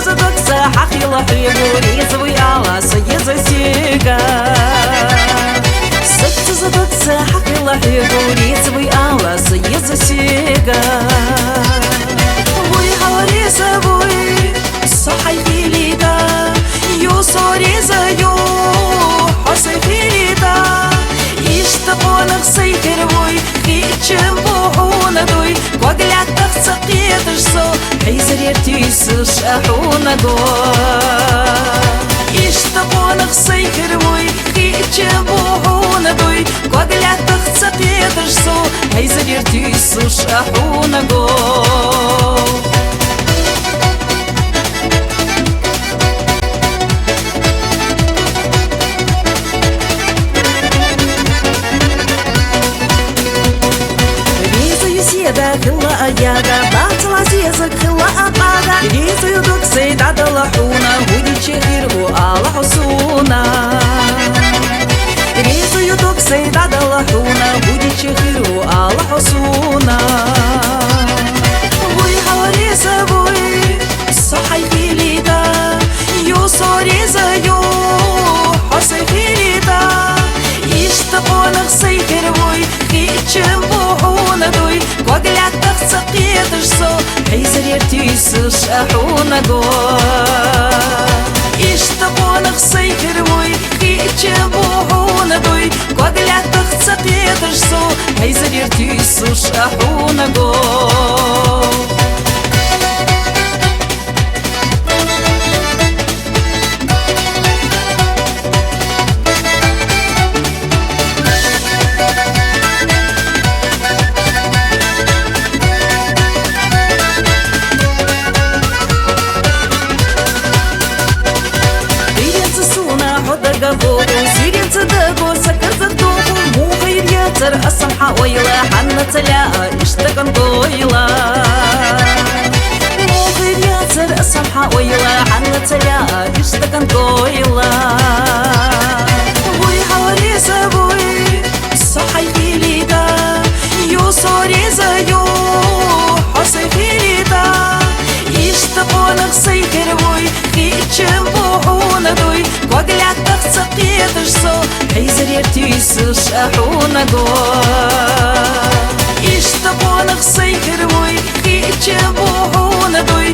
задокса хахила хребури звуй ала соеза сига. Сыпцы задокса хахила хребури звуй ала соеза сига. Вуй хавари сабуй صحي فيليدا يو صوري زيو حصي فيليدا يشتقون غصي كربوي خيتشم بوحونا دوي وقلع تخسقي ترسو حيزر يرتيسش أحونا دوي يشتقون غصي كربوي خيتشم بوحونا دوي وقلع تخسقي ترسو حيزر يرتيسش أحونا دوي خلا أجادا باطل عزيزك خلا أقادا ريزو يدوك سيد عدل حونا ودي تشهير وآل حسونا ريزو يدوك سيد عدل حونا ودي تشهير وآل حسونا بوي حواري سبوي صحي في ليدا يو صوري زيو حصي في ليدا يشتقون غصي كربوي خيتشم بوحونا دوي وقلع تخسقي ترسو حيزر يرتيسش أحونا دوي يشتقون غصي كربوي خيتشم بوحونا دوي وقلع تخسقي ترسو حيزر يرتيسش أحونا دوي سيرين صدقو سكر زدوكو مو غير ياتر السمحة ويلا حنا تلاقى اشتقن طويلة مو غير ياتر السمحة ويلا حنا تلاقى اشتقن طويلة بوي حواري سابوي صحي في ليدا يو صوري زيو حصي في ليدا يشتقون غصي كربوي خيتشم بوحونا دوي وقلع تخسقي ترسو حيزر يرتيسش أحونا دوي يشتقون غصي كربوي خيتشم بوحونا دوي